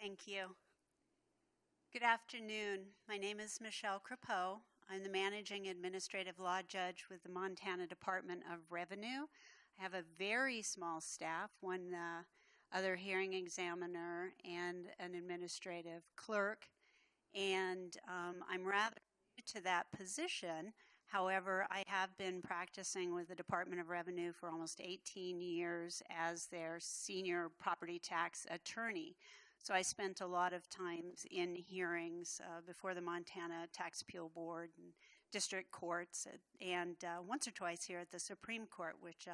Thank you. Good afternoon. My name is Michelle Crepeau. I'm the Managing Administrative Law Judge with the Montana Department of Revenue. I have a very small staff, one other hearing examiner and an administrative clerk, and I'm rather new to that position. However, I have been practicing with the Department of Revenue for almost 18 years as their senior property tax attorney. So I spent a lot of times in hearings before the Montana Tax Appeal Board and district courts, and once or twice here at the Supreme Court, which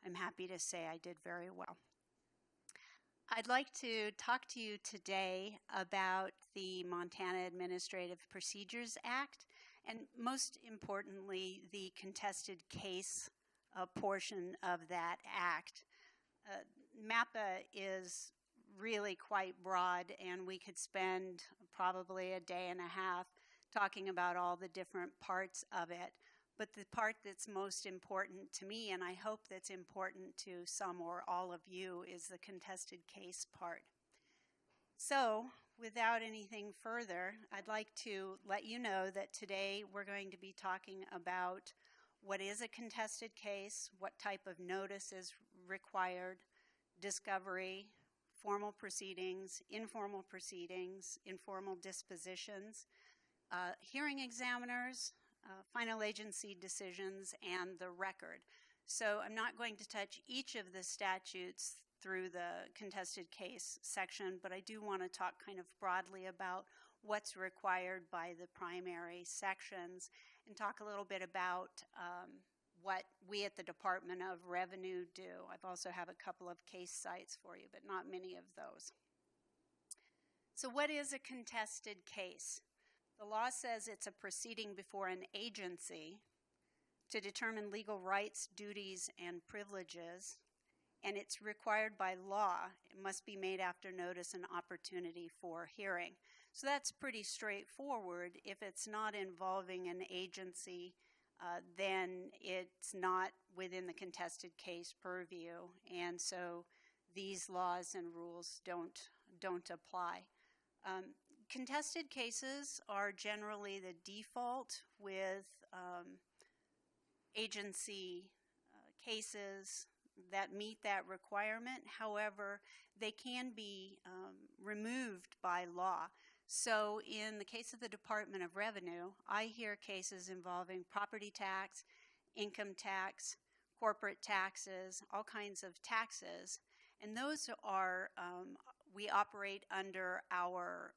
I'm happy to say I did very well. I'd like to talk to you today about the Montana Administrative Procedures Act, and most importantly, the contested case portion of that act. MAPA is really quite broad, and we could spend probably a day and a half talking about all the different parts of it. But the part that's most important to me, and I hope that's important to some or all of you, is the contested case part. So, without anything further, I'd like to let you know that today we're going to be talking about what is a contested case, what type of notice is required, discovery, formal proceedings, informal dispositions, hearing examiners, final agency decisions, and the record. So I'm not going to touch each of the statutes through the contested case section, but I do want to talk kind of broadly about what's required by the primary sections and talk a little bit about what we at the Department of Revenue do. I've also have a couple of case sites for you, but not many of those. So what is a contested case? The law says it's a proceeding before an agency to determine legal rights, duties, and privileges, and it's required by law. It must be made after notice and opportunity for hearing. So that's pretty straightforward. If it's not involving an agency, then it's not within the contested case purview, and so these laws and rules don't apply. Contested cases are generally the default with agency cases that meet that requirement. However, they can be removed by law. So in the case of the Department of Revenue, I hear cases involving property tax, income tax, corporate taxes, all kinds of taxes, and those are, we operate under our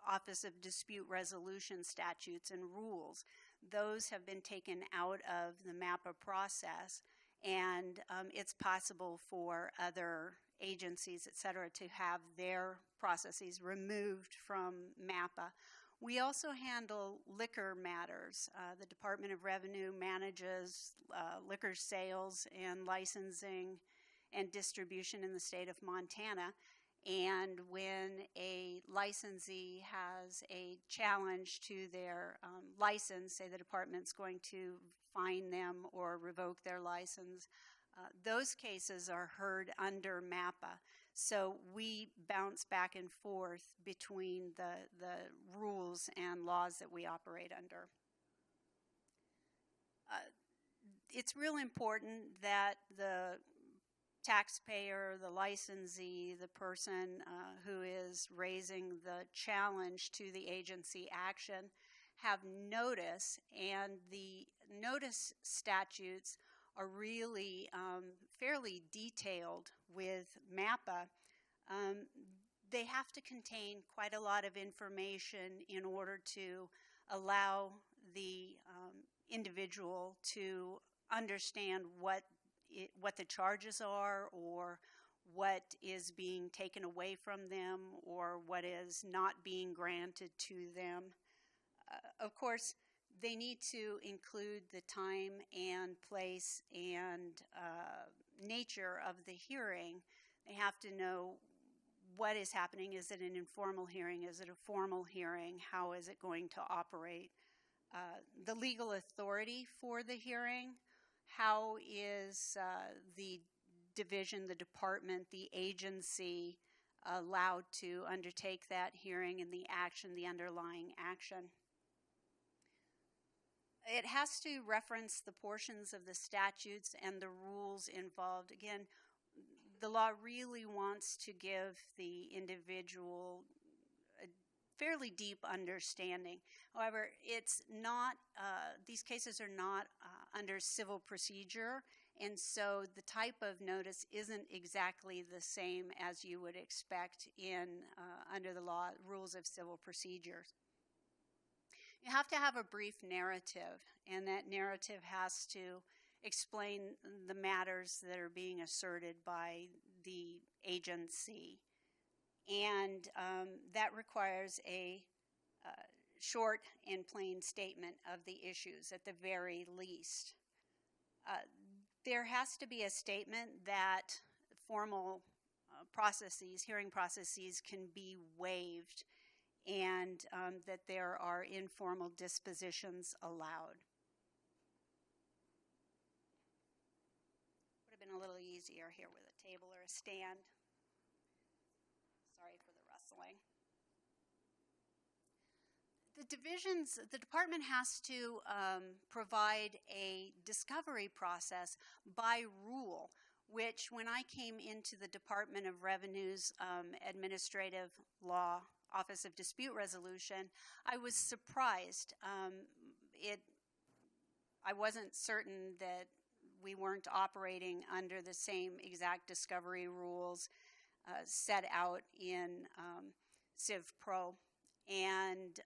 Office of Dispute Resolution statutes and rules. Those have been taken out of the MAPA process, and it's possible for other agencies, et cetera, to have their processes removed from MAPA. We also handle liquor matters. The Department of Revenue manages liquor sales and licensing and distribution in the state of Montana. And when a licensee has a challenge to their license, say the department's going to fine them or revoke their license, those cases are heard under MAPA. So we bounce back and forth between the rules and laws that we operate under. It's real important that the taxpayer, the licensee, the person who is raising the challenge to the agency action have notice, and the notice statutes are really fairly detailed with MAPA. They have to contain quite a lot of information in order to allow the individual to understand what the charges are, or what is being taken away from them, or what is not being granted to them. Of course, they need to include the time and place and nature of the hearing. They have to know what is happening. Is it an informal hearing? Is it a formal hearing? How is it going to operate? The legal authority for the hearing. How is the division, the department, the agency allowed to undertake that hearing and the underlying action. It has to reference the portions of the statutes and the rules involved. Again, the law really wants to give the individual a fairly deep understanding. However, it's not, these cases are not under civil procedure, and so the type of notice isn't exactly the same as you would expect in under the law, rules of civil procedure. You have to have a brief narrative, and that narrative has to explain the matters that are being asserted by the agency. And that requires a short and plain statement of the issues at the very least. There has to be a statement that formal processes, hearing processes, can be waived, and that there are informal dispositions allowed. Would have been a little easier here with a table or a stand. Sorry for the rustling. The department has to provide a discovery process by rule, which when I came into the Department of Revenue's Administrative Law Office of Dispute Resolution, I was surprised. I wasn't certain that we weren't operating under the same exact discovery rules set out in Civ Pro. And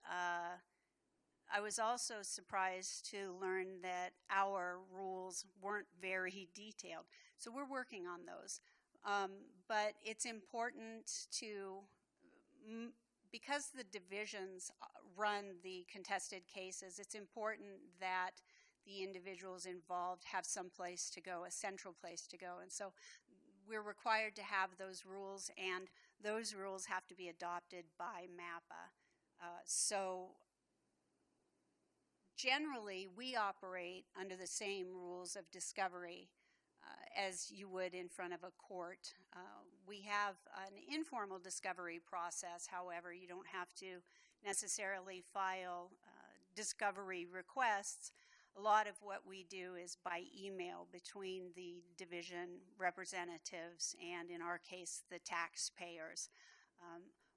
I was also surprised to learn that our rules weren't very detailed. So we're working on those. But it's important to, because the divisions run the contested cases, it's important that the individuals involved have some place to go, a central place to go. And so we're required to have those rules, and those rules have to be adopted by MAPA. So generally, we operate under the same rules of discovery as you would in front of a court. We have an informal discovery process. However, you don't have to necessarily file discovery requests. A lot of what we do is by email between the division representatives and, in our case, the taxpayers,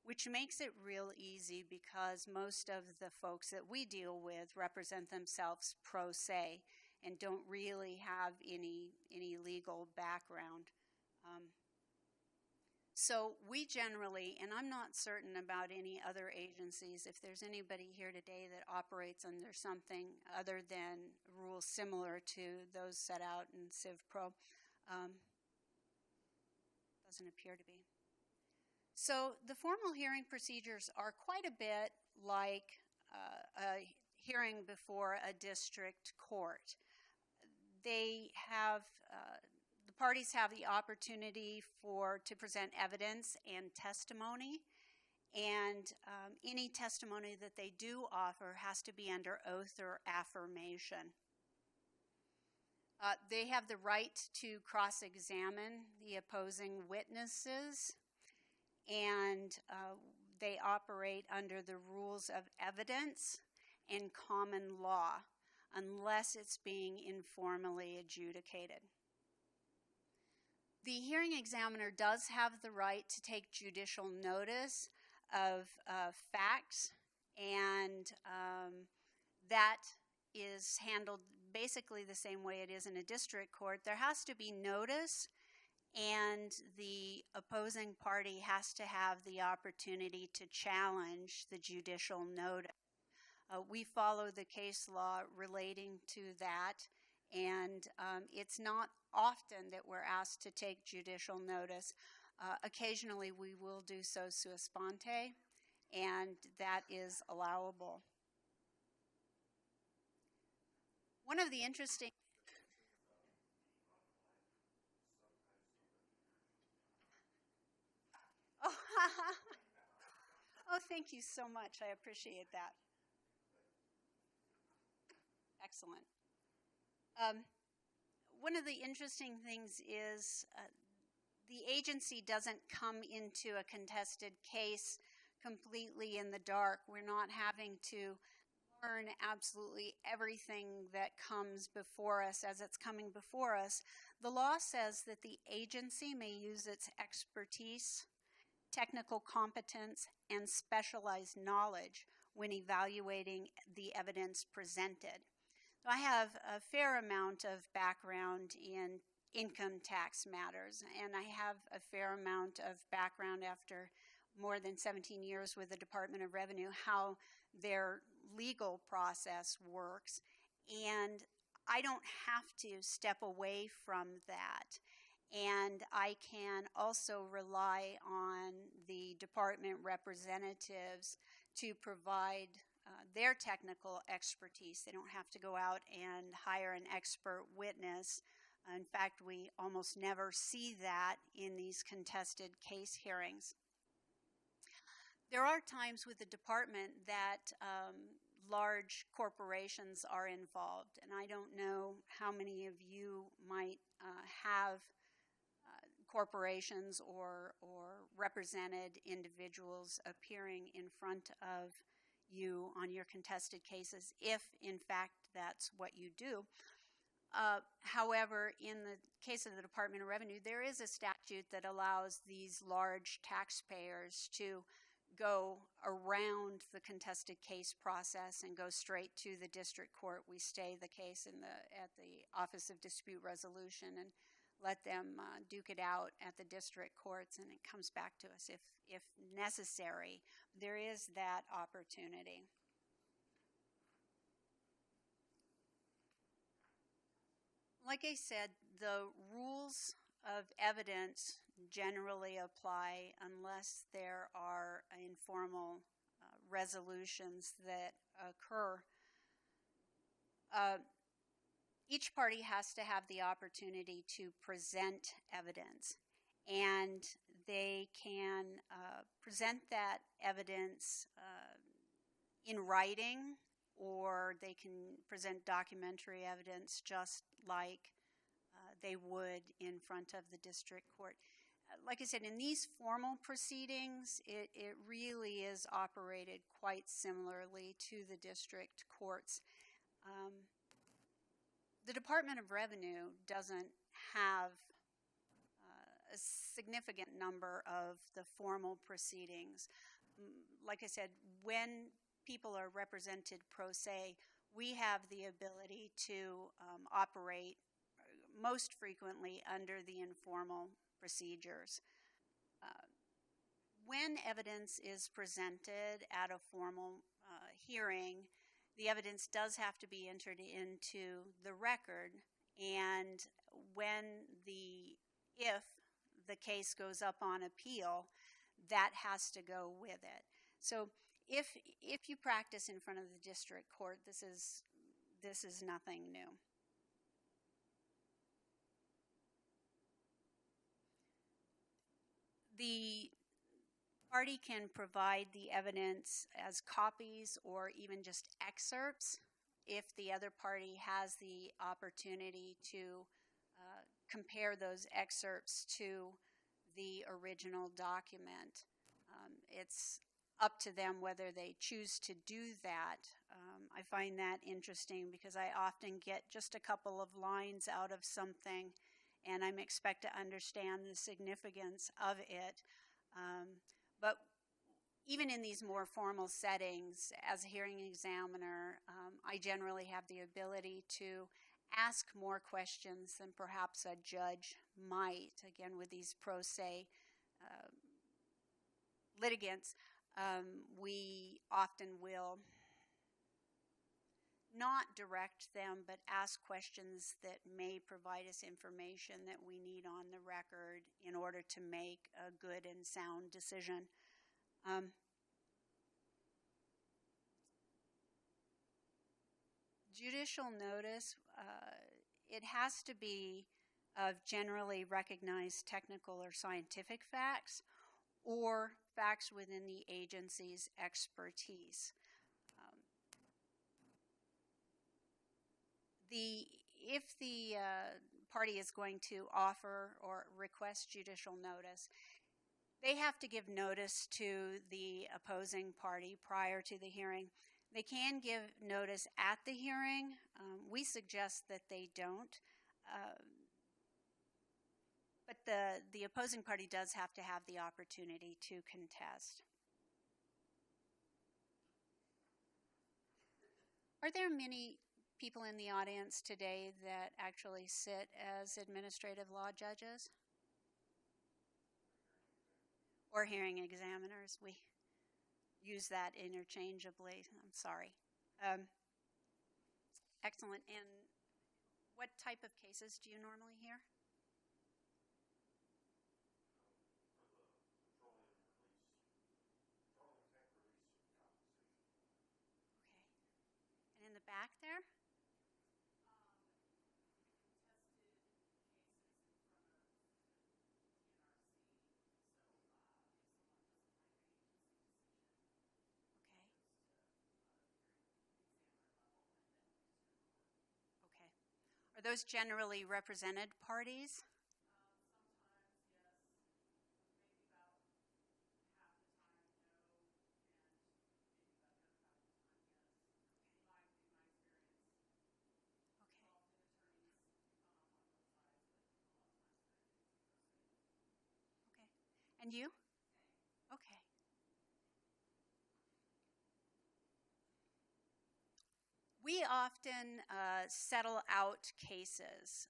which makes it real easy because most of the folks that we deal with represent themselves pro se and don't really have any legal background. So we generally, and I'm not certain about any other agencies, if there's anybody here today that operates under something other than rules similar to those set out in Civ Pro, doesn't appear to be. So the formal hearing procedures are quite a bit like a hearing before a district court. They have, the parties have the opportunity to present evidence and testimony, and any testimony that they do offer has to be under oath or affirmation. They have the right to cross-examine the opposing witnesses, and they operate under the rules of evidence and common law unless it's being informally adjudicated. The hearing examiner does have the right to take judicial notice of facts, and that is handled basically the same way it is in a district court. There has to be notice, and the opposing party has to have the opportunity to challenge the judicial notice. We follow the case law relating to that, and it's not often that we're asked to take judicial notice. Occasionally we will do so sua sponte, and that is allowable. One of the interesting Oh, thank you so much. I appreciate that. Excellent. One of the interesting things is the agency doesn't come into a contested case completely in the dark. We're not having to learn absolutely everything that comes before us as it's coming before us. The law says that the agency may use its expertise, technical competence, and specialized knowledge when evaluating the evidence presented. So I have a fair amount of background in income tax matters, and I have a fair amount of background after more than 17 years with the Department of Revenue, how their legal process works, and I don't have to step away from that. And I can also rely on the department representatives to provide their technical expertise. They don't have to go out and hire an expert witness. In fact, we almost never see that in these contested case hearings. There are times with the department that large corporations are involved, and I don't know how many of you might have corporations or represented individuals appearing in front of you on your contested cases, if in fact that's what you do. However, in the case of the Department of Revenue, there is a statute that allows these large taxpayers to go around the contested case process and go straight to the district court. We stay the case at the Office of Dispute Resolution and let them duke it out at the district courts, and it comes back to us if necessary. There is that opportunity. Like I said, the rules of evidence generally apply unless there are informal resolutions that occur. Each party has to have the opportunity to present evidence, and they can present that evidence in writing, or they can present documentary evidence just like they would in front of the district court. Like I said, in these formal proceedings, it really is operated quite similarly to the district courts. The Department of Revenue doesn't have a significant number of the formal proceedings. Like I said, when people are represented pro se, we have the ability to operate most frequently under the informal procedures. When evidence is presented at a formal hearing, the evidence does have to be entered into the record, and if the case goes up on appeal, that has to go with it. So if you practice in front of the district court, this is nothing new. The party can provide the evidence as copies or even just excerpts if the other party has the opportunity to compare those excerpts to the original document. It's up to them whether they choose to do that. I find that interesting because I often get just a couple of lines out of something and I'm expected to understand the significance of it. But even in these more formal settings, as a hearing examiner, I generally have the ability to ask more questions than perhaps a judge might. Again, with these pro se litigants, we often will not direct them, but ask questions that may provide us information that we need on the record in order to make a good and sound decision. Judicial notice, it has to be of generally recognized technical or scientific facts or facts within the agency's expertise. If the party is going to offer or request judicial notice, they have to give notice to the opposing party prior to the hearing. They can give notice at the hearing. We suggest that they don't. But the opposing party does have to have the opportunity to contest. Are there many people in the audience today that actually sit as administrative law judges? Or hearing examiners? We use that interchangeably. I'm sorry. Excellent. And what type of cases do you normally hear? Okay. And in the back there? Okay. Are those generally represented parties? And you? Okay. We often settle out cases,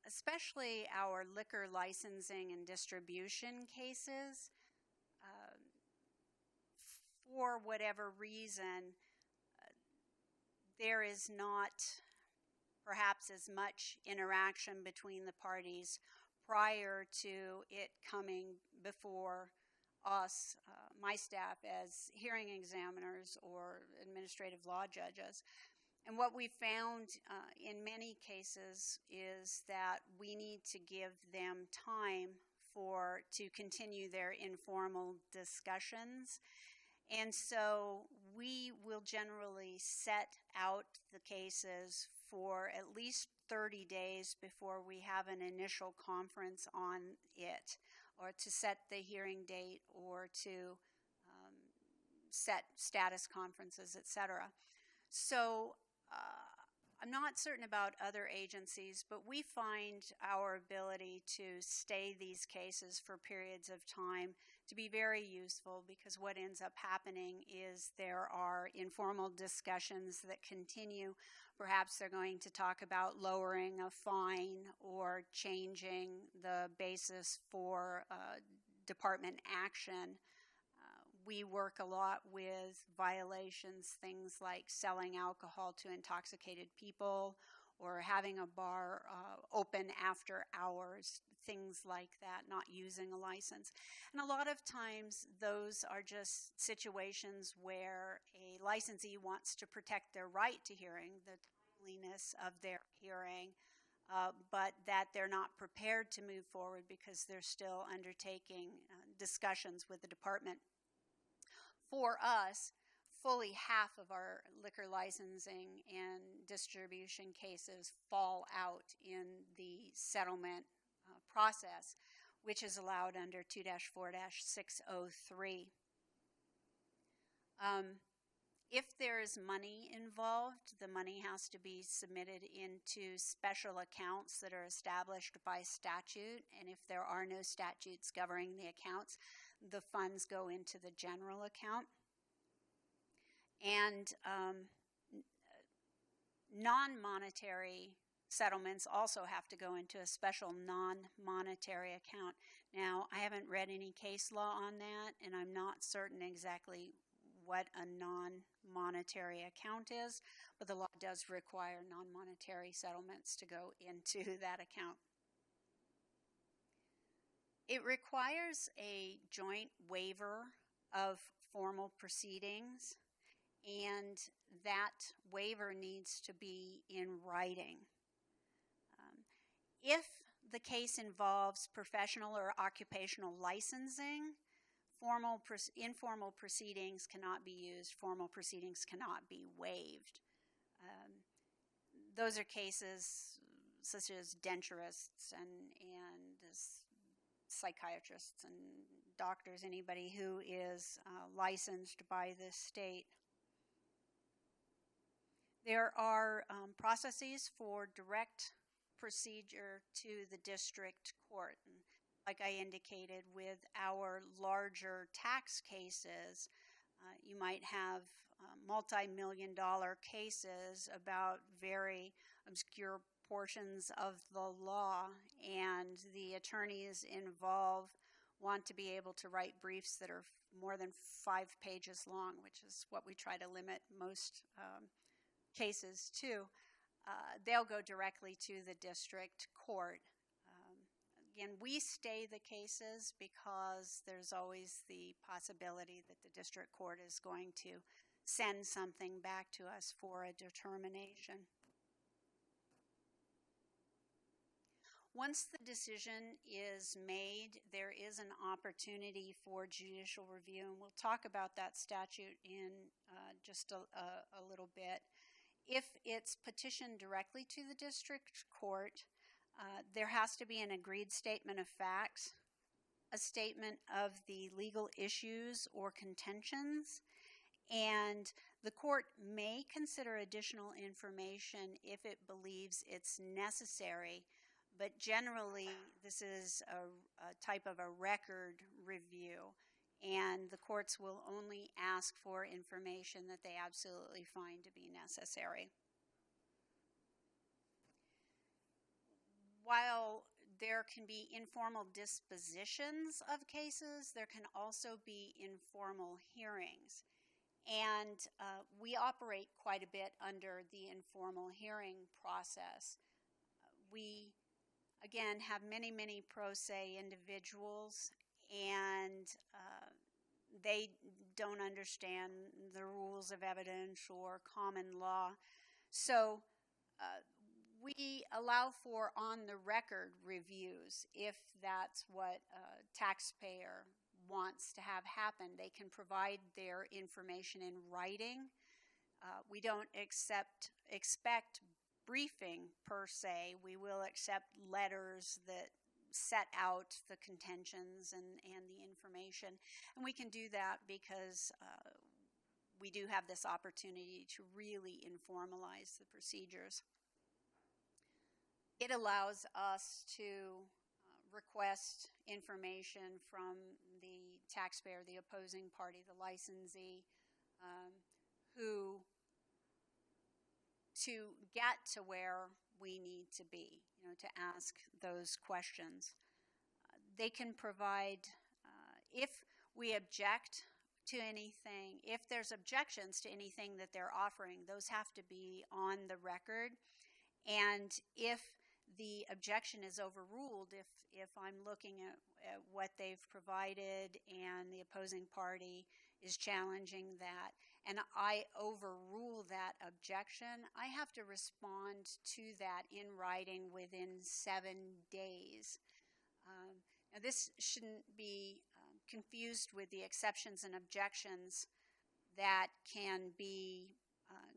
especially our liquor licensing and distribution cases. For whatever reason, there is not perhaps as much interaction between the parties prior to it coming before us, my staff, as hearing examiners or administrative law judges. And what we found in many cases is that we need to give them time to continue their informal discussions. And so we will generally set out the cases for at least 30 days before we have an initial conference on it, or to set the hearing date, or to set status conferences, etc. So I'm not certain about other agencies, but we find our ability to stay these cases for periods of time to be very useful, because what ends up happening is there are informal discussions that continue. Perhaps they're going to talk about lowering a fine or changing the basis for department action. We work a lot with violations, things like selling alcohol to intoxicated people, or having a bar open after hours, things like that, not using a license. And a lot of times those are just situations where a licensee wants to protect their right to hearing, the timeliness of their hearing, but that they're not prepared to move forward because they're still undertaking discussions with the department. For us, fully half of our liquor licensing and distribution cases fall out in the settlement process, which is allowed under 2-4-603. If there is money involved, the money has to be submitted into special accounts that are established by statute, and if there are no statutes governing the accounts, the funds go into the general account. And non-monetary settlements also have to go into a special non-monetary account. Now, I haven't read any case law on that, and I'm not certain exactly what a non-monetary account is, but the law does require non-monetary settlements to go into that account. It requires a joint waiver of formal proceedings, and that waiver needs to be in writing. If the case involves professional or occupational licensing, informal proceedings cannot be used, formal proceedings cannot be waived. Those are cases such as denturists and psychiatrists and doctors, anybody who is licensed by the state. There are processes for direct procedure to the district court. And like I indicated, with our larger tax cases, you might have multi-million-dollar cases about very obscure portions of the law, and the attorneys involved want to be able to write briefs that are more than 5 pages long, which is what we try to limit most cases to. They'll go directly to the district court. Again, we stay the cases because there's always the possibility that the district court is going to send something back to us for a determination. Once the decision is made, there is an opportunity for judicial review, and we'll talk about that statute in just a little bit. If it's petitioned directly to the district court, there has to be an agreed statement of facts, a statement of the legal issues or contentions, and the court may consider additional information if it believes it's necessary, but generally this is a type of a record review, and the courts will only ask for information that they absolutely find to be necessary. While there can be informal dispositions of cases, there can also be informal hearings. And we operate quite a bit under the informal hearing process. We, again, have many, many pro se individuals, and they don't understand the rules of evidence or common law. So we allow for on-the-record reviews if that's what a taxpayer wants to have happen. They can provide their information in writing. We don't expect briefing per se. We will accept letters that set out the contentions and the information. And we can do that because we do have this opportunity to really informalize the procedures. It allows us to request information from the taxpayer, the opposing party, the licensee, to get to where we need to be, to ask those questions. They can provide, if we object to anything, if there's objections to anything that they're offering, those have to be on the record. And if the objection is overruled, if I'm looking at what they've provided and the opposing party is challenging that, and I overrule that objection, I have to respond to that in writing within 7 days. Now this shouldn't be confused with the exceptions and objections that can be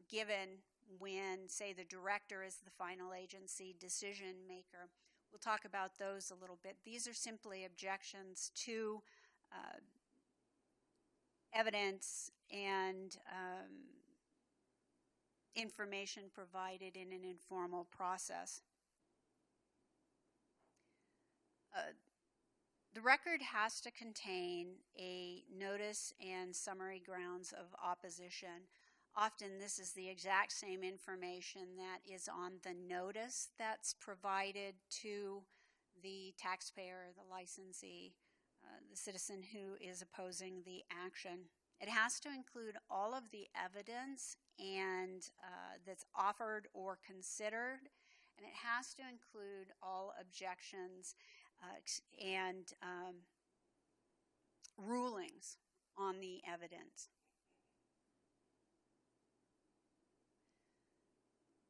given when, say, the director is the final agency decision maker. We'll talk about those a little bit. These are simply objections to evidence and information provided in an informal process. The record has to contain a notice and summary grounds of opposition. Often this is the exact same information that is on the notice that's provided to the taxpayer, the licensee, the citizen who is opposing the action. It has to include all of the evidence and that's offered or considered, and it has to include all objections and rulings on the evidence.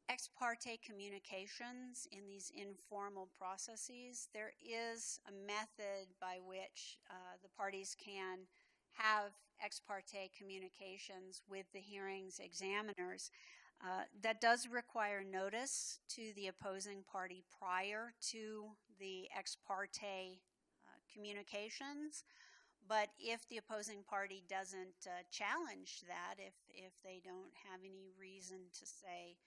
Ex parte communications in these informal processes, there is a method by which the parties can have ex parte communications with the hearings examiners. That does require notice to the opposing party prior to the ex parte communications. But if the opposing party doesn't challenge that, if they don't have any reason to say,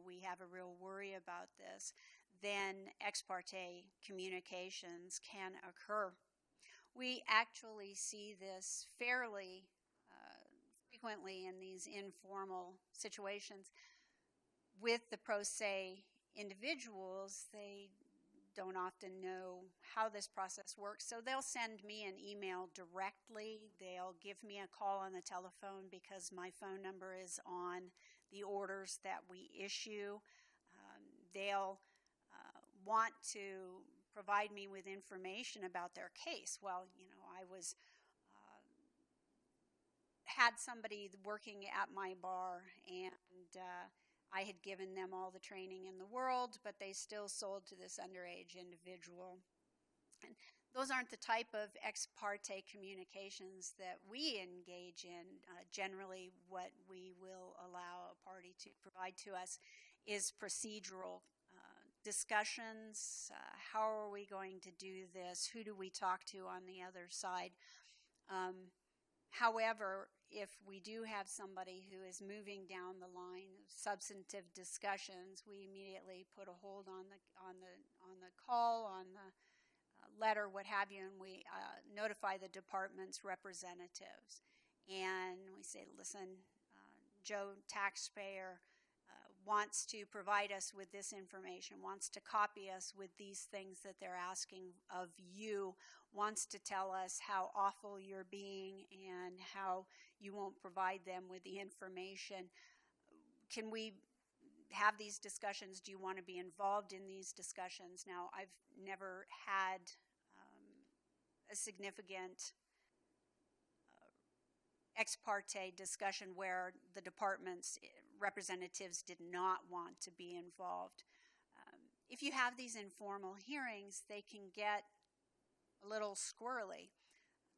we have a real worry about this, then ex parte communications can occur. We actually see this fairly frequently in these informal situations. With the pro se individuals, they don't often know how this process works, so they'll send me an email directly. They'll give me a call on the telephone because my phone number is on the orders that we issue. They'll want to provide me with information about their case. Well, I had somebody working at my bar, and I had given them all the training in the world, but they still sold to this underage individual. And those aren't the type of ex parte communications that we engage in. Generally, what we will allow a party to provide to us is procedural discussions. How are we going to do this? Who do we talk to on the other side? However, if we do have somebody who is moving down the line of substantive discussions, we immediately put a hold on the call, on the letter, what have you, and we notify the department's representatives. And we say, listen, Joe, taxpayer, wants to provide us with this information, wants to copy us with these things that they're asking of you, wants to tell us how awful you're being and how you won't provide them with the information. Can we have these discussions? Do you want to be involved in these discussions? Now, I've never had a significant ex parte discussion where the department's representatives did not want to be involved. If you have these informal hearings, they can get a little squirrely,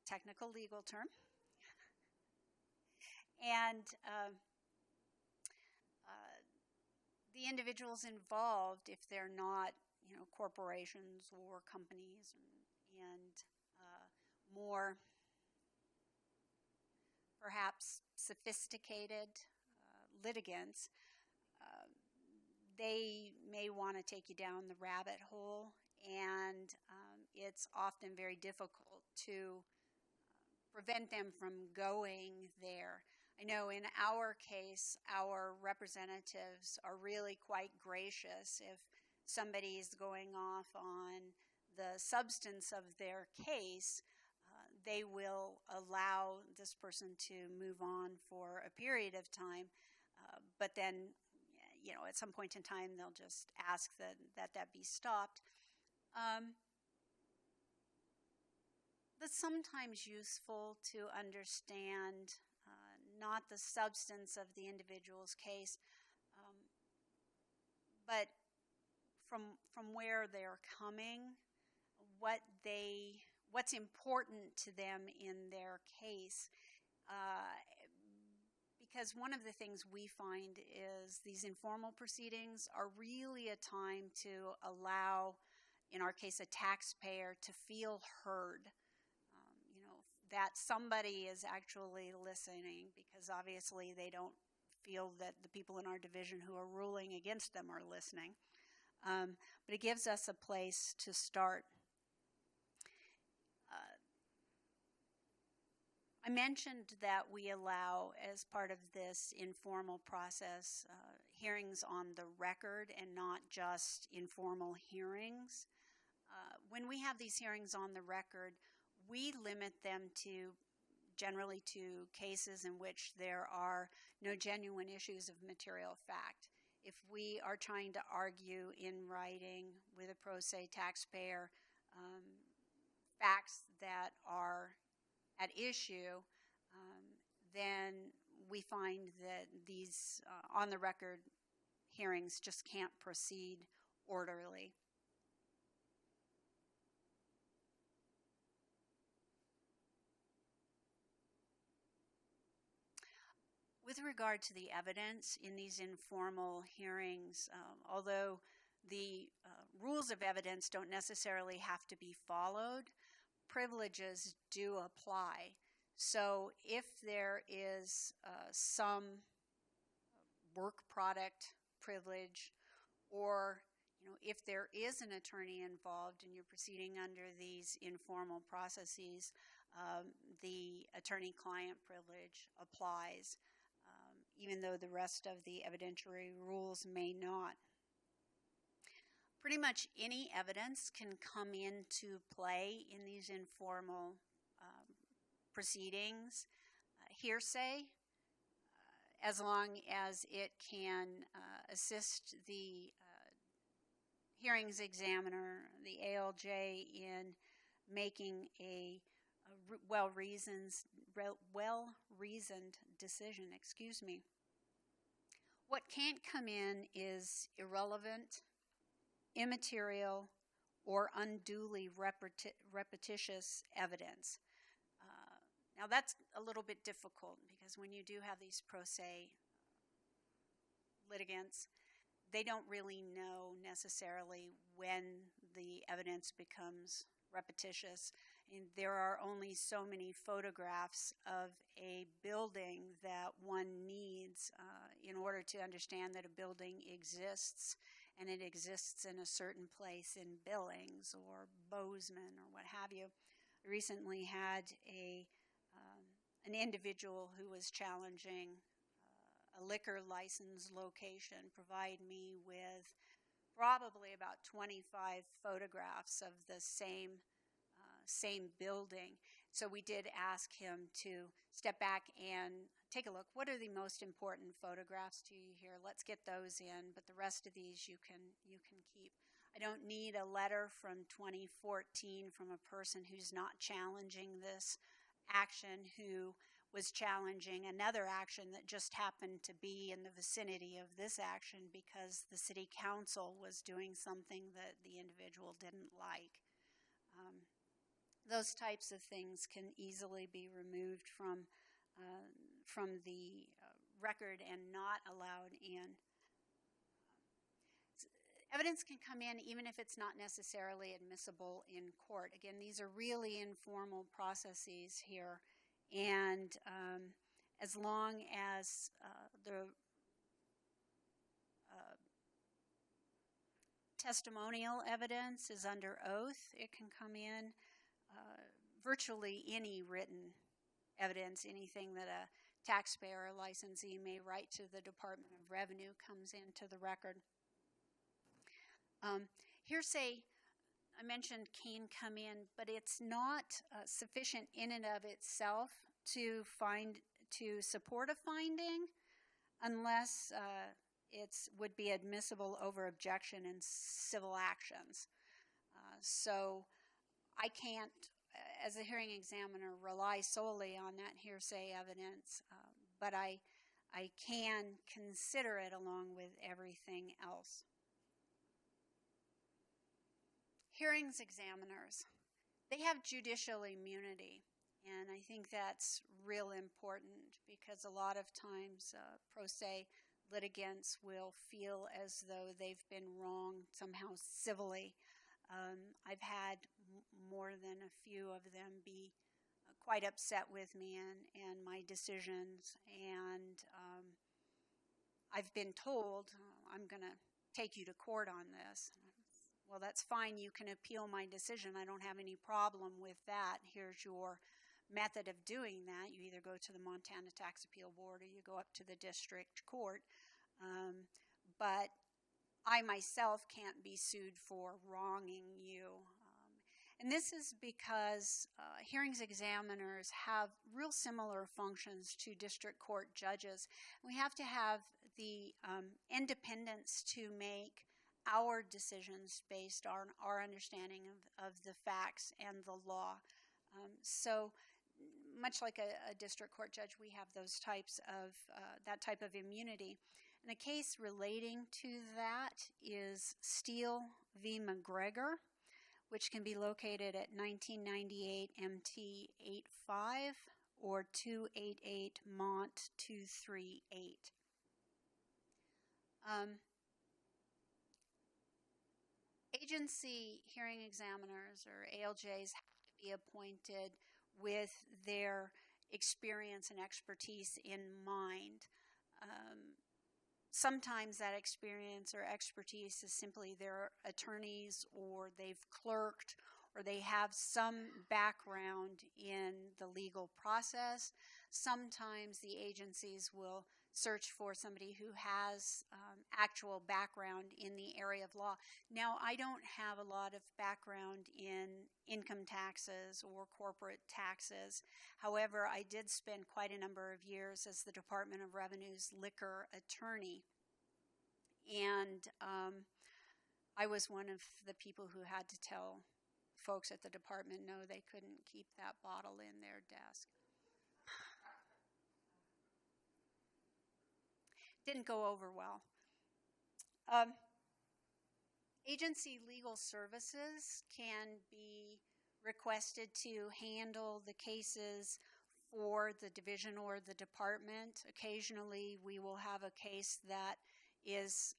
technical legal term. And the individuals involved, if they're not, corporations or companies and more perhaps sophisticated litigants, they may want to take you down the rabbit hole, and it's often very difficult to prevent them from going there. I know in our case, our representatives are really quite gracious. If somebody is going off on the substance of their case, they will allow this person to move on for a period of time, but then, at some point in time, they'll just ask that be stopped. That's sometimes useful to understand not the substance of the individual's case, but from where they're coming, what's important to them in their case. Because one of the things we find is these informal proceedings are really a time to allow, in our case, a taxpayer to feel heard. That somebody is actually listening, because obviously they don't feel that the people in our division who are ruling against them are listening. But it gives us a place to start. I mentioned that we allow, as part of this informal process, hearings on the record and not just informal hearings. When we have these hearings on the record, we limit them generally to cases in which there are no genuine issues of material fact. If we are trying to argue in writing with a pro se taxpayer facts that are at issue, then we find that these on-the-record hearings just can't proceed orderly. With regard to the evidence in these informal hearings, although the rules of evidence don't necessarily have to be followed, privileges do apply. So if there is some work product privilege, or if there is an attorney involved and you're proceeding under these informal processes, the attorney-client privilege applies, even though the rest of the evidentiary rules may not. Pretty much any evidence can come into play in these informal proceedings. Hearsay, as long as it can assist the hearings examiner, the ALJ, in making a well-reasoned decision. What can't come in is irrelevant, immaterial, or unduly repetitious evidence. Now that's a little bit difficult because when you do have these pro se litigants, they don't really know necessarily when the evidence becomes repetitious. And there are only so many photographs of a building that one needs in order to understand that a building exists, and it exists in a certain place in Billings or Bozeman or what have you. I recently had an individual who was challenging a liquor license location provide me with probably about 25 photographs of the same building. So we did ask him to step back and take a look. What are the most important photographs to you here? Let's get those in, but the rest of these you can keep. I don't need a letter from 2014 from a person who's not challenging this action, who was challenging another action that just happened to be in the vicinity of this action because the city council was doing something that the individual didn't like. Those types of things can easily be removed from the record and not allowed in. Evidence can come in even if it's not necessarily admissible in court. Again, these are really informal processes here, and as long as the testimonial evidence is under oath, it can come in. Virtually any written evidence, anything that a taxpayer or licensee may write to the Department of Revenue, comes into the record. Hearsay, I mentioned, can come in, but it's not sufficient in and of itself to support a finding unless it would be admissible over objection in civil actions. So I can't, as a hearing examiner, rely solely on that hearsay evidence, but I can consider it along with everything else. Hearings examiners, they have judicial immunity, and I think that's real important because a lot of times pro se litigants will feel as though they've been wronged somehow civilly. I've had more than a few of them be quite upset with me and my decisions, and I've been told, I'm going to take you to court on this. Well, that's fine. You can appeal my decision. I don't have any problem with that. Here's your method of doing that. You either go to the Montana Tax Appeal Board or you go up to the district court. But I myself can't be sued for wronging you. And this is because hearings examiners have real similar functions to district court judges. We have to have the independence to make our decisions based on our understanding of the facts and the law. So much like a district court judge, we have those types of that type of immunity. And a case relating to that is Steele v. McGregor, which can be located at 1998 MT 85 or 288 Mont 238. Agency hearing examiners, or ALJs, have to be appointed with their experience and expertise in mind. Sometimes that experience or expertise is simply their attorneys, or they've clerked, or they have some background in the legal process. Sometimes the agencies will search for somebody who has actual background in the area of law. Now, I don't have a lot of background in income taxes or corporate taxes. However, I did spend quite a number of years as the Department of Revenue's liquor attorney. And I was one of the people who had to tell folks at the department no, they couldn't keep that bottle in their desk. Didn't go over well. Agency legal services can be requested to handle the cases for the division or the department. Occasionally, we will have a case that is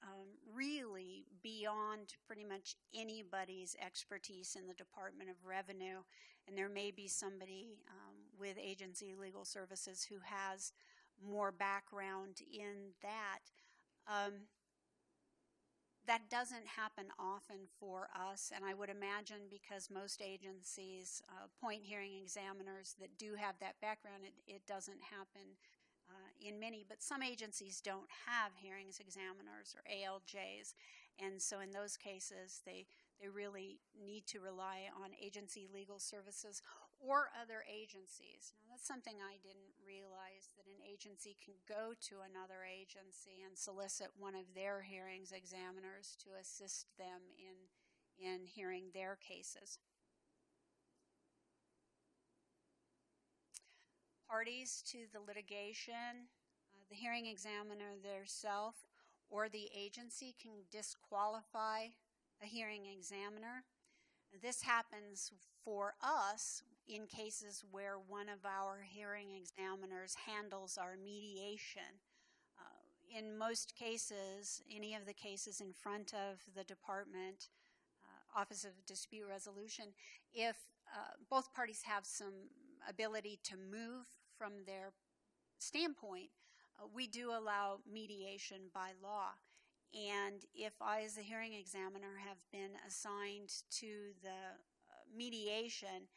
really beyond pretty much anybody's expertise in the Department of Revenue, and there may be somebody with agency legal services who has more background in that. That doesn't happen often for us, and I would imagine because most agencies appoint hearing examiners that do have that background, it doesn't happen in many. But some agencies don't have hearings examiners or ALJs, and so in those cases they really need to rely on agency legal services or other agencies. Now, that's something I didn't realize, that an agency can go to another agency and solicit one of their hearings examiners to assist them in hearing their cases. Parties to the litigation, the hearing examiner theirself or the agency can disqualify a hearing examiner. This happens for us in cases where one of our hearing examiners handles our mediation. In most cases, any of the cases in front of the department, Office of Dispute Resolution, if both parties have some ability to move from their standpoint, we do allow mediation by law. And if I, as a hearing examiner, have been assigned to the mediation,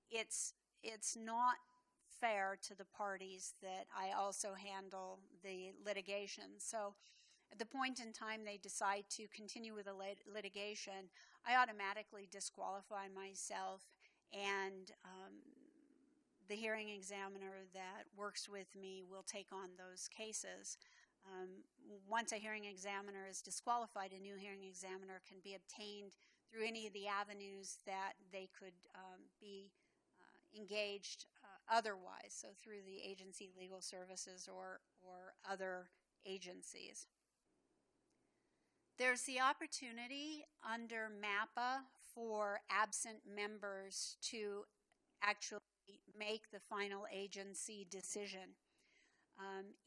it's not fair to the parties that I also handle the litigation. So at the point in time they decide to continue with the litigation, I automatically disqualify myself, and the hearing examiner that works with me will take on those cases. Once a hearing examiner is disqualified, a new hearing examiner can be obtained through any of the avenues that they could be engaged otherwise, so through the agency legal services or other agencies. There's the opportunity under MAPA for absent members to actually make the final agency decision.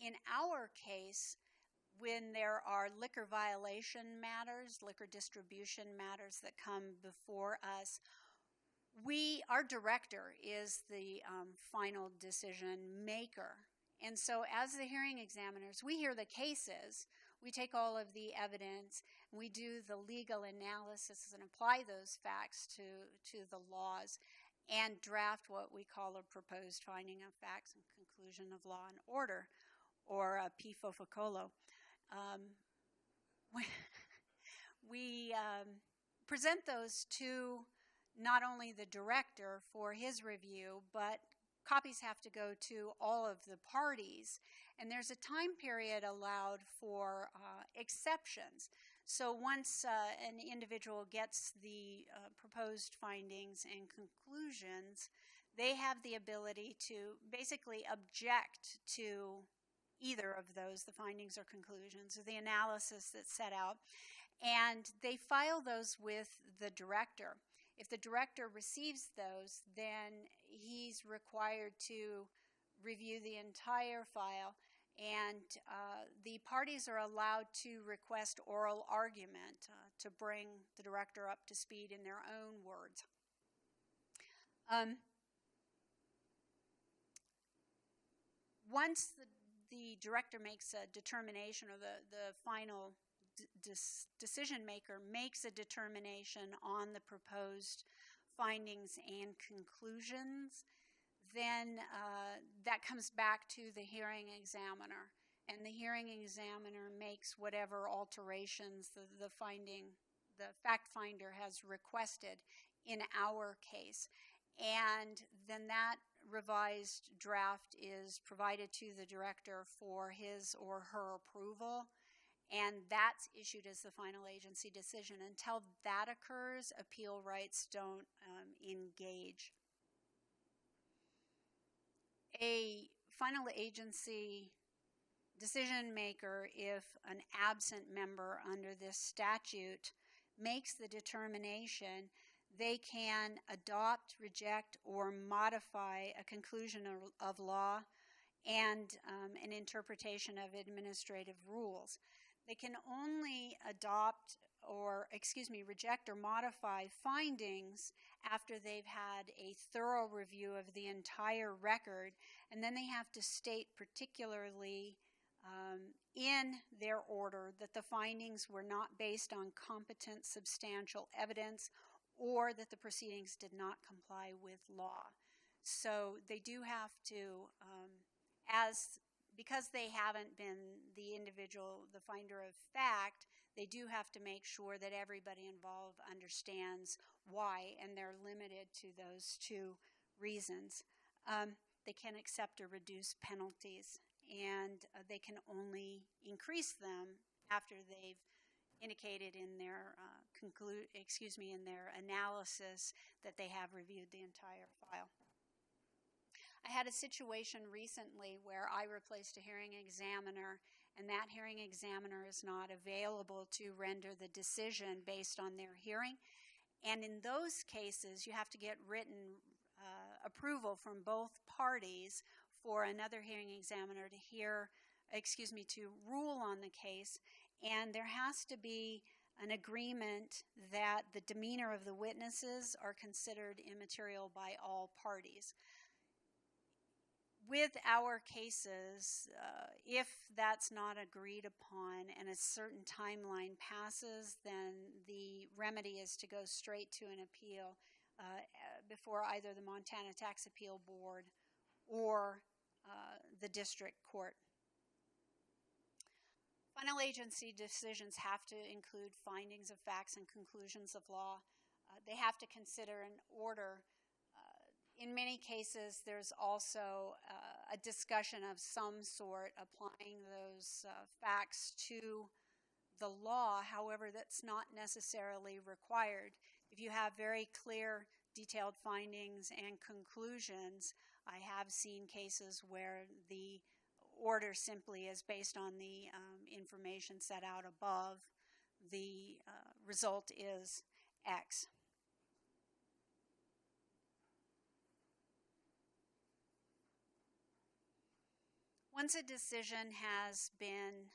In our case, when there are liquor violation matters, liquor distribution matters that come before us, our director is the final decision maker. And so as the hearing examiners, we hear the cases, we take all of the evidence, and we do the legal analysis and apply those facts to the laws and draft what we call a proposed finding of facts and conclusion of law and order, or a PFOFOCOLO. We present those to not only the director for his review, but copies have to go to all of the parties. And there's a time period allowed for exceptions. So once an individual gets the proposed findings and conclusions, they have the ability to basically object to either of those, the findings or conclusions, or the analysis that's set out, and they file those with the director. If the director receives those, then he's required to review the entire file, and the parties are allowed to request oral argument to bring the director up to speed in their own words. Once the director makes a determination, or the final decision maker makes a determination on the proposed findings and conclusions, then that comes back to the hearing examiner, and the hearing examiner makes whatever alterations the fact finder has requested in our case, and then that revised draft is provided to the director for his or her approval, and that's issued as the final agency decision. Until that occurs, appeal rights don't engage. A final agency decision maker, if an absent member under this statute makes the determination, they can adopt, reject, or modify a conclusion of law and an interpretation of administrative rules. They can only reject or modify findings after they've had a thorough review of the entire record, and then they have to state particularly in their order that the findings were not based on competent, substantial evidence, or that the proceedings did not comply with law. So they do have to, because they haven't been the finder of fact, they do have to make sure that everybody involved understands why, and they're limited to those two reasons. They can accept or reduce penalties, and they can only increase them after they've indicated in their in their analysis that they have reviewed the entire file. I had a situation recently where I replaced a hearing examiner, and that hearing examiner is not available to render the decision based on their hearing. And in those cases, you have to get written approval from both parties for another hearing examiner to rule on the case. And there has to be an agreement that the demeanor of the witnesses are considered immaterial by all parties. With our cases, if that's not agreed upon and a certain timeline passes, then the remedy is to go straight to an appeal before either the Montana Tax Appeal Board or the district court. Final agency decisions have to include findings of facts and conclusions of law. They have to consider an order. In many cases, there's also a discussion of some sort applying those facts to the law. However, that's not necessarily required. If you have very clear, detailed findings and conclusions, I have seen cases where the order simply is based on the information set out above. The result is X. Once a decision has been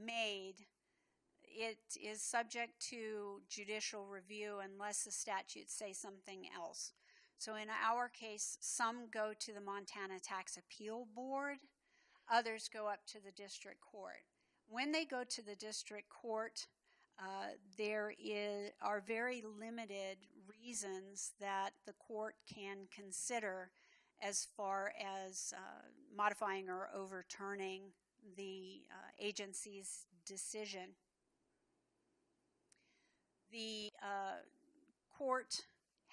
made, it is subject to judicial review unless the statutes say something else. So in our case, some go to the Montana Tax Appeal Board, others go up to the district court. When they go to the district court, there are very limited reasons that the court can consider as far as modifying or overturning the agency's decision. The court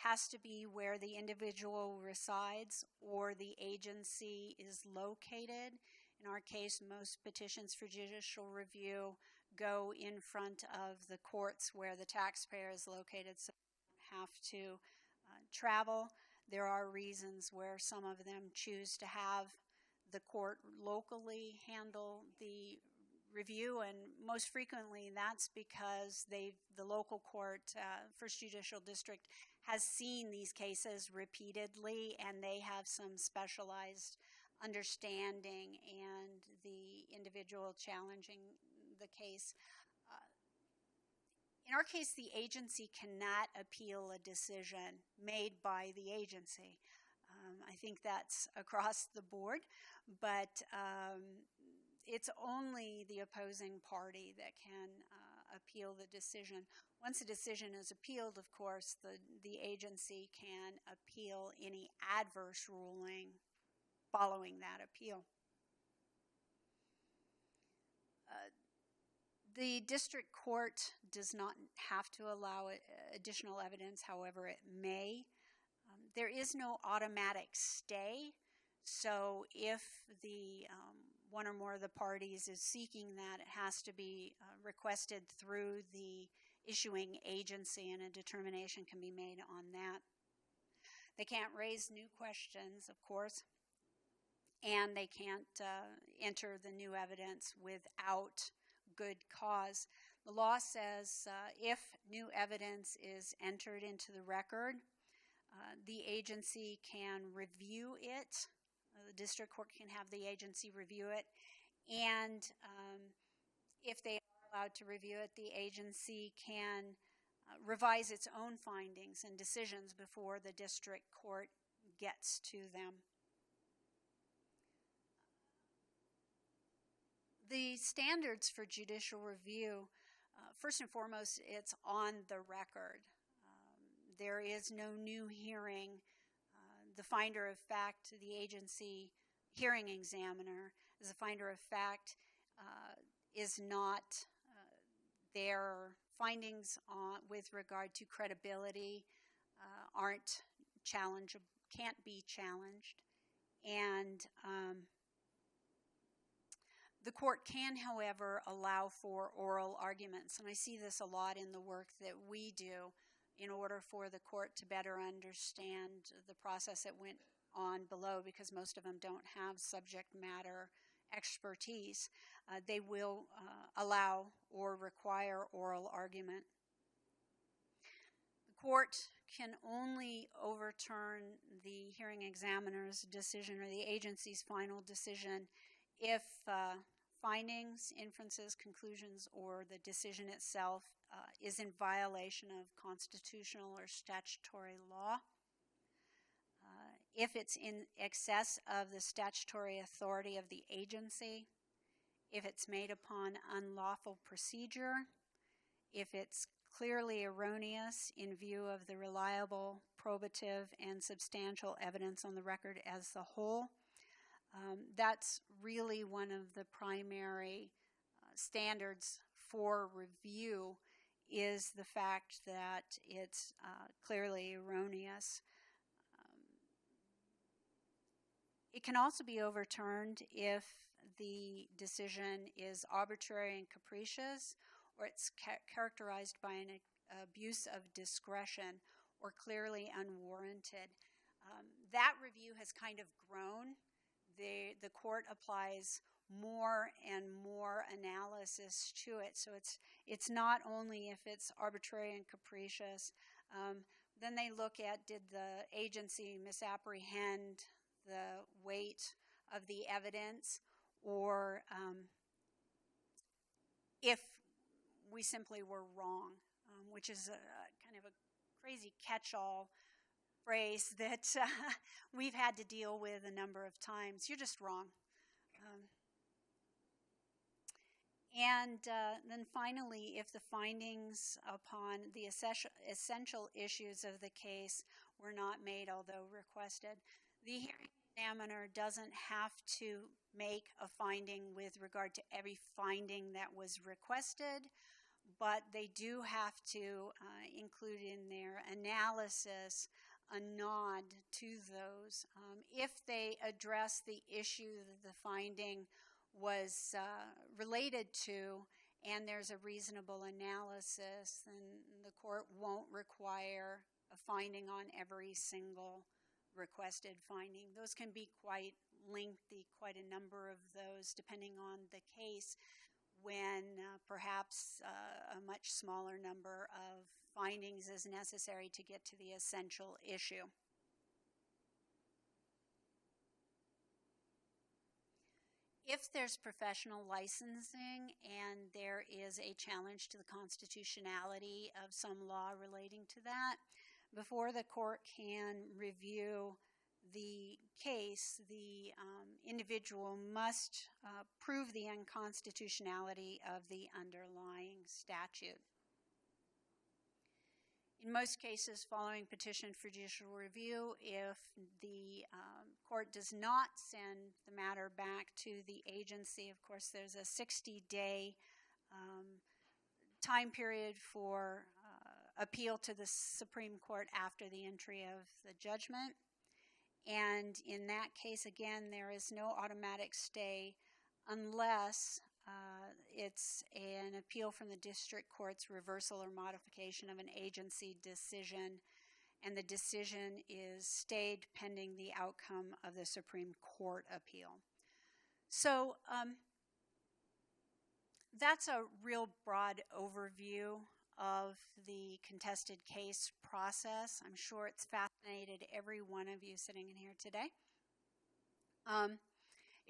has to be where the individual resides or the agency is located. In our case, most petitions for judicial review go in front of the courts where the taxpayer is located, so they don't have to travel. There are reasons where some of them choose to have the court locally handle the review, and most frequently that's because the local court, First Judicial District, has seen these cases repeatedly, and they have some specialized understanding and the individual challenging the case. In our case, the agency cannot appeal a decision made by the agency. I think that's across the board, but it's only the opposing party that can appeal the decision. Once a decision is appealed, of course, the agency can appeal any adverse ruling following that appeal. The district court does not have to allow additional evidence, however it may. There is no automatic stay, so if the one or more of the parties is seeking that, it has to be requested through the issuing agency, and a determination can be made on that. They can't raise new questions, of course, and they can't enter the new evidence without good cause. The law says if new evidence is entered into the record, the agency can review it. The district court can have the agency review it, and if they are allowed to review it, the agency can revise its own findings and decisions before the district court gets to them. The standards for judicial review, first and foremost, it's on the record. There is no new hearing. The finder of fact, the agency hearing examiner, as a finder of fact, is not their findings with regard to credibility aren't challengeable, can't be challenged, and the court can, however, allow for oral arguments, and I see this a lot in the work that we do in order for the court to better understand the process that went on below, because most of them don't have subject matter expertise. They will allow or require oral argument. The court can only overturn the hearing examiner's decision or the agency's final decision if findings, inferences, conclusions, or the decision itself is in violation of constitutional or statutory law. If it's in excess of the statutory authority of the agency, if it's made upon unlawful procedure, if it's clearly erroneous in view of the reliable, probative, and substantial evidence on the record as a whole. That's really one of the primary standards for review, is the fact that it's clearly erroneous. It can also be overturned if the decision is arbitrary and capricious, or it's characterized by an abuse of discretion or clearly unwarranted. That review has kind of grown. The court applies more and more analysis to it, so it's not only if it's arbitrary and capricious. Then they look at, did the agency misapprehend the weight of the evidence, or if we simply were wrong, which is a kind of a crazy catch-all phrase that we've had to deal with a number of times. You're just wrong. And then finally, if the findings upon the essential issues of the case were not made, although requested, the hearing examiner doesn't have to make a finding with regard to every finding that was requested, but they do have to include in their analysis a nod to those. If they address the issue that the finding was related to, and there's a reasonable analysis, then the court won't require a finding on every single requested finding. Those can be quite lengthy, quite a number of those, depending on the case, when perhaps a much smaller number of findings is necessary to get to the essential issue. If there's professional licensing and there is a challenge to the constitutionality of some law relating to that, before the court can review the case, the individual must prove the unconstitutionality of the underlying statute. In most cases, following petition for judicial review, if the court does not send the matter back to the agency, of course, there's a 60-day time period for appeal to the Supreme Court after the entry of the judgment. And in that case, again, there is no automatic stay unless it's an appeal from the district court's reversal or modification of an agency decision, and the decision is stayed pending the outcome of the Supreme Court appeal. So that's a real broad overview of the contested case process. I'm sure it's fascinated every one of you sitting in here today.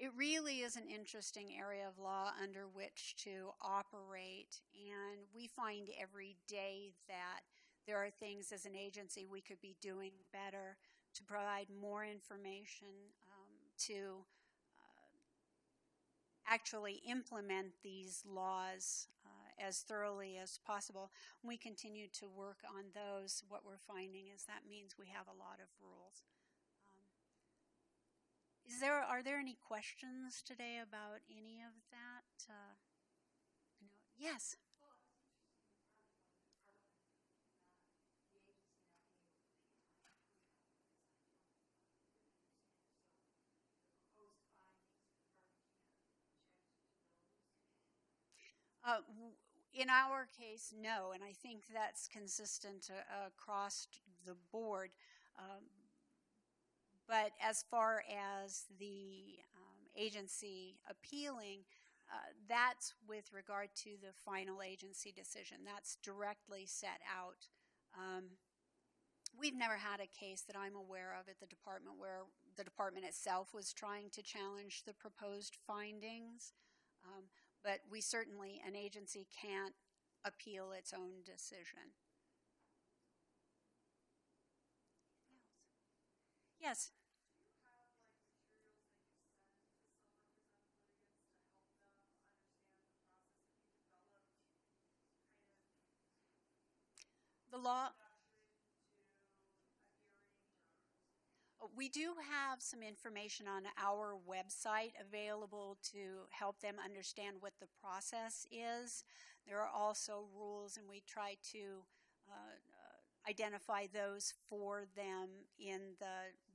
It really is an interesting area of law under which to operate, and we find every day that there are things as an agency we could be doing better to provide more information to actually implement these laws as thoroughly as possible. When we continue to work on those, what we're finding is that means we have a lot of rules. Are there any questions today about any of that? No. Yes? In our case, no, and I think that's consistent across the board. But as far as the agency appealing, that's with regard to the final agency decision. That's directly set out. We've never had a case that I'm aware of at the department where the department itself was trying to challenge the proposed findings. But we certainly, an agency can't appeal its own decision. Yes? The law. We do have some information on our website available to help them understand what the process is. There are also rules, and we try to identify those for them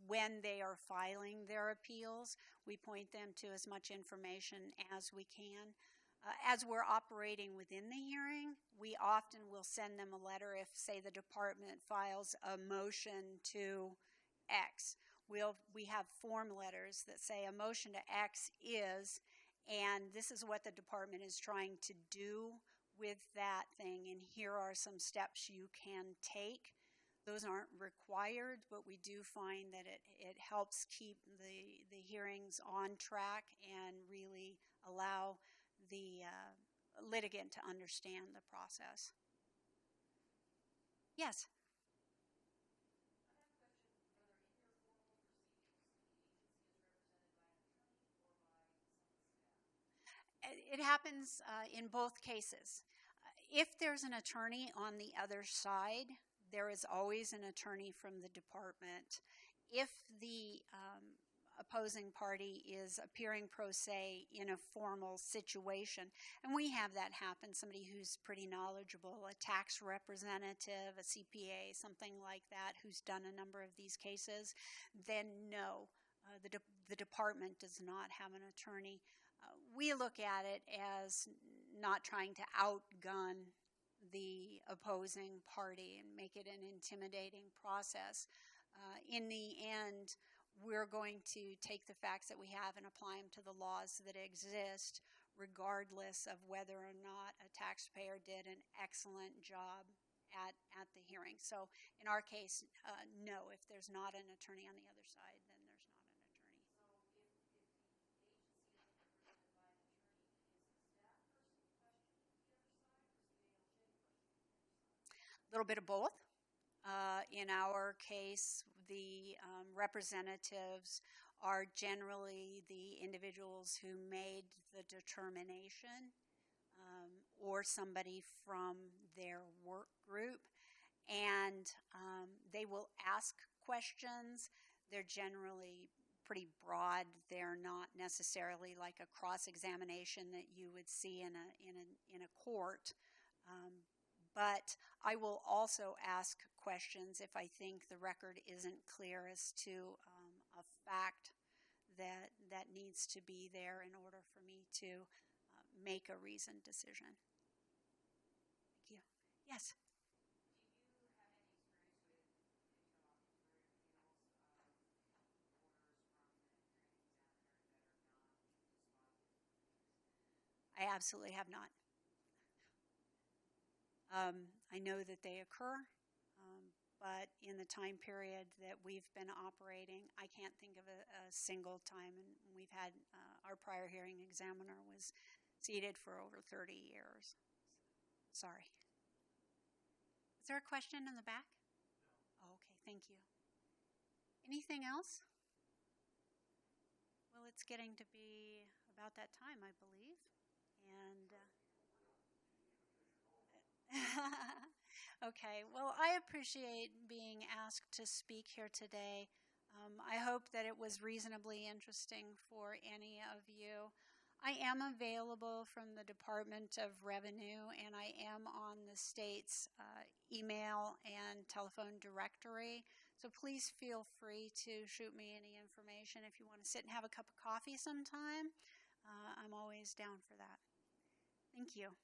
when they are filing their appeals. We point them to as much information as we can. As we're operating within the hearing, we often will send them a letter if, say, the department files a motion to X. We have form letters that say a motion to X is, and this is what the department is trying to do with that thing, and here are some steps you can take. Those aren't required, but we do find that it helps keep the hearings on track and really allow the litigant to understand the process. Yes? It happens in both cases. If there's an attorney on the other side, there is always an attorney from the department. If the opposing party is appearing pro se in a formal situation, and we have that happen, somebody who's pretty knowledgeable, a tax representative, a CPA, something like that, who's done a number of these cases, then no, the department does not have an attorney. We look at it as not trying to outgun the opposing party and make it an intimidating process. In the end, we're going to take the facts that we have and apply them to the laws that exist, regardless of whether or not a taxpayer did an excellent job at the hearing. So in our case, no, if there's not an attorney on the other side, then there's not an attorney. little bit of both. In our case, the representatives are generally the individuals who made the determination or somebody from their work group, and they will ask questions. They're generally pretty broad. They're not necessarily like a cross-examination that you would see in a court. But I will also ask questions if I think the record isn't clear as to a fact that needs to be there in order for me to make a reasoned decision. Thank you. Yes? I absolutely have not. I know that they occur, but in the time period that we've been operating, I can't think of a single time. And we've had our prior hearing examiner was seated for over 30 years. Sorry. Is there a question in the back? No. Oh, okay, thank you. Anything else? Well, it's getting to be about that time, I believe. And okay, well, I appreciate being asked to speak here today. I hope that it was reasonably interesting for any of you. I am available from the Department of Revenue, and I am on the state's email and telephone directory. So please feel free to shoot me any information if you want to sit and have a cup of coffee sometime. I'm always down for that. Thank you.